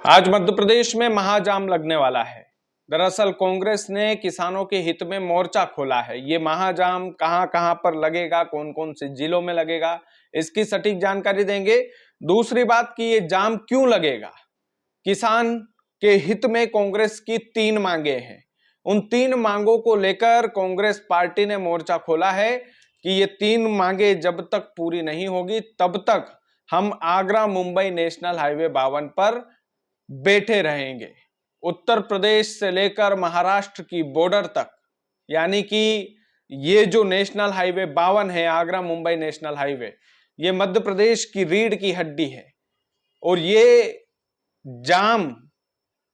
आज मध्य प्रदेश में महाजाम लगने वाला है। दरअसल कांग्रेस ने किसानों के हित में मोर्चा खोला है। ये महाजाम कहां-कहां पर लगेगा, कौन-कौन से जिलों में लगेगा, इसकी सटीक जानकारी देंगे। दूसरी बात कि ये जाम क्यों लगेगा। किसान के हित में कांग्रेस की 3 मांगे हैं। उन 3 मांगों को लेकर कांग्रेस पार्टी ने मोर्चा खोला है कि ये 3 मांगे जब तक पूरी नहीं होगी तब तक हम आगरा मुंबई नेशनल हाईवे 52 पर बैठे रहेंगे। उत्तर प्रदेश से लेकर महाराष्ट्र की बॉर्डर तक, यानी कि ये जो नेशनल हाईवे 52 है, आगरा मुंबई नेशनल हाईवे, ये मध्य प्रदेश की रीढ़ की हड्डी है और ये जाम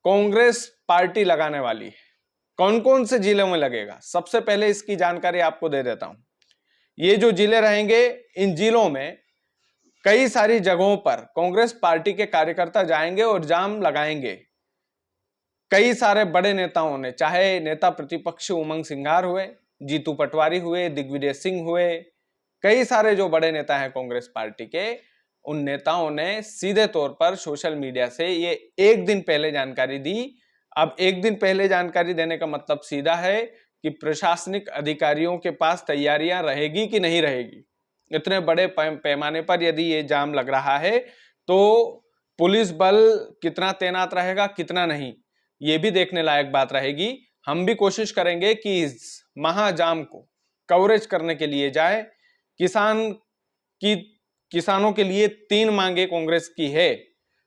कांग्रेस पार्टी लगाने वाली है। कौन कौन से जिलों में लगेगा, सबसे पहले इसकी जानकारी आपको दे देता हूं। ये जो जिले रहेंगे, इन जिलों में कई सारी जगहों पर कांग्रेस पार्टी के कार्यकर्ता जाएंगे और जाम लगाएंगे। कई सारे बड़े नेताओं ने, चाहे नेता प्रतिपक्ष उमंग सिंघार हुए, जीतू पटवारी हुए, दिग्विजय सिंह हुए, कई सारे जो बड़े नेता हैं कांग्रेस पार्टी के, उन नेताओं ने सीधे तौर पर सोशल मीडिया से ये एक दिन पहले जानकारी दी। अब एक दिन पहले जानकारी देने का मतलब सीधा है कि प्रशासनिक अधिकारियों के पास तैयारियां रहेगी कि नहीं रहेगी। इतने बड़े पैमाने पर यदि ये जाम लग रहा है तो पुलिस बल कितना तैनात रहेगा, कितना नहीं, ये भी देखने लायक बात रहेगी। हम भी कोशिश करेंगे कि इस महाजाम को कवरेज करने के लिए जाए। किसानों के लिए 3 मांगे कांग्रेस की है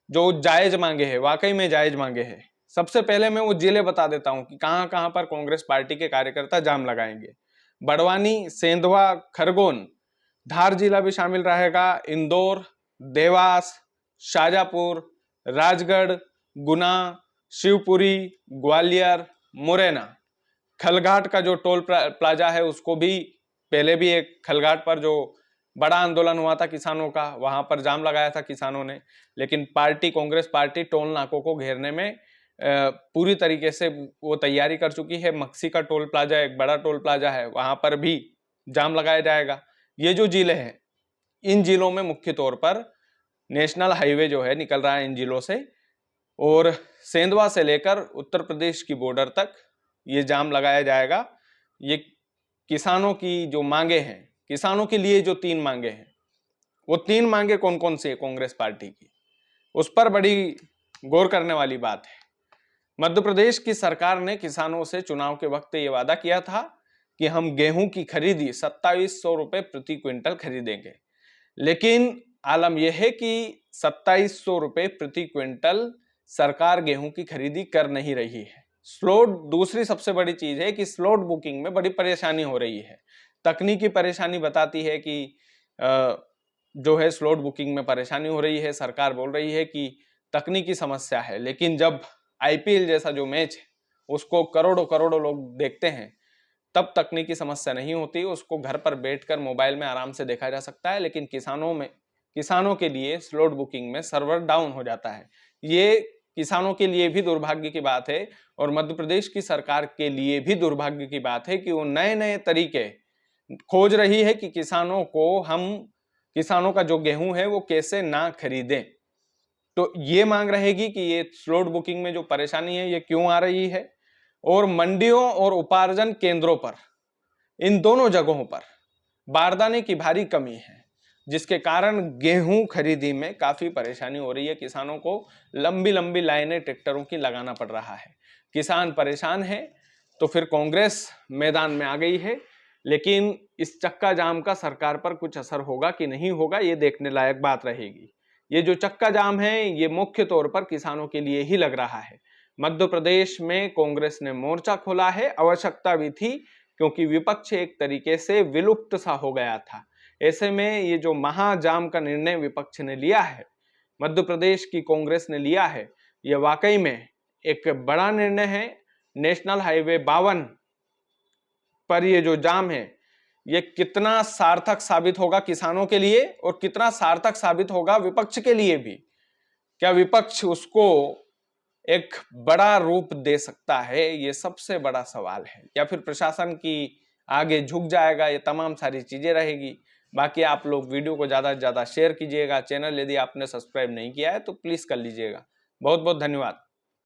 जो जायज मांगे हैं, वाकई में जायज मांगे हैं। सबसे पहले मैं वो जिले बता देता हूं कि कहां कहां पर कांग्रेस पार्टी के कार्यकर्ता जाम लगाएंगे। बड़वानी, सेंधवा, खरगोन, धार जिला भी शामिल रहेगा, इंदौर, देवास, शाजापुर, राजगढ़, गुना, शिवपुरी, ग्वालियर, मुरैना, खलघाट का जो टोल प्लाजा है उसको भी, पहले भी एक खलघाट पर जो बड़ा आंदोलन हुआ था किसानों का, वहां पर जाम लगाया था किसानों ने, लेकिन कांग्रेस पार्टी टोल नाकों को घेरने में पूरी तरीके से वो तैयारी कर चुकी है। मक्सी का टोल प्लाजा एक बड़ा टोल प्लाजा है, वहां पर भी जाम लगाया जाएगा। ये जो जिले हैं, इन जिलों में मुख्य तौर पर नेशनल हाईवे जो है निकल रहा है इन जिलों से, और सेंधवा से लेकर उत्तर प्रदेश की बॉर्डर तक ये जाम लगाया जाएगा। ये किसानों की जो मांगे हैं, किसानों के लिए जो 3 मांगे हैं, वो 3 मांगे कौन कौन सी है कांग्रेस पार्टी की, उस पर बड़ी गौर करने वाली बात है। मध्य प्रदेश की सरकार ने किसानों से चुनाव के वक्त ये वादा किया था कि हम गेहूं की खरीदी 2700 रुपए प्रति क्विंटल खरीदेंगे, लेकिन आलम यह है कि 2700 रुपए प्रति क्विंटल सरकार गेहूं की खरीदी कर नहीं रही है। दूसरी सबसे बड़ी चीज है कि स्लॉट बुकिंग में बड़ी परेशानी हो रही है। तकनीकी परेशानी बताती है कि जो है स्लॉट बुकिंग में परेशानी हो रही है। सरकार बोल रही है कि तकनीकी समस्या है, लेकिन जब आईपीएल जैसा जो मैच है उसको करोड़ों करोड़ों लोग देखते हैं, तब तकनीकी समस्या नहीं होती, उसको घर पर बैठकर मोबाइल में आराम से देखा जा सकता है। लेकिन किसानों के लिए स्लॉट बुकिंग में सर्वर डाउन हो जाता है। ये किसानों के लिए भी दुर्भाग्य की बात है और मध्य प्रदेश की सरकार के लिए भी दुर्भाग्य की बात है कि वो नए नए तरीके खोज रही है कि किसानों का जो गेहूं है वो कैसे ना खरीदें। तो ये मांग रहेगी कि ये स्लॉट बुकिंग में जो परेशानी है ये क्यों आ रही है, और मंडियों और उपार्जन केंद्रों पर, इन दोनों जगहों पर बारदाने की भारी कमी है, जिसके कारण गेहूं खरीदी में काफी परेशानी हो रही है। किसानों को लंबी लंबी लाइनें ट्रैक्टरों की लगाना पड़ रहा है। किसान परेशान है, तो फिर कांग्रेस मैदान में आ गई है। लेकिन इस चक्का जाम का सरकार पर कुछ असर होगा कि नहीं होगा, ये देखने लायक बात रहेगी। ये जो चक्का जाम है ये मुख्य तौर पर किसानों के लिए ही लग रहा है। मध्य प्रदेश में कांग्रेस ने मोर्चा खोला है, आवश्यकता भी थी, क्योंकि विपक्ष एक तरीके से विलुप्त सा हो गया था। ऐसे में ये जो महाजाम का निर्णय विपक्ष ने लिया है, मध्य प्रदेश की कांग्रेस ने लिया है, ये वाकई में एक बड़ा निर्णय है। नेशनल हाईवे 52 पर ये जो जाम है ये कितना सार्थक साबित होगा किसानों के लिए और कितना सार्थक साबित होगा विपक्ष के लिए भी। क्या विपक्ष उसको एक बड़ा रूप दे सकता है, ये सबसे बड़ा सवाल है, या फिर प्रशासन की आगे झुक जाएगा, ये तमाम सारी चीजें रहेगी। बाकी आप लोग वीडियो को ज्यादा से ज्यादा शेयर कीजिएगा। चैनल यदि आपने सब्सक्राइब नहीं किया है तो प्लीज कर लीजिएगा। बहुत बहुत धन्यवाद।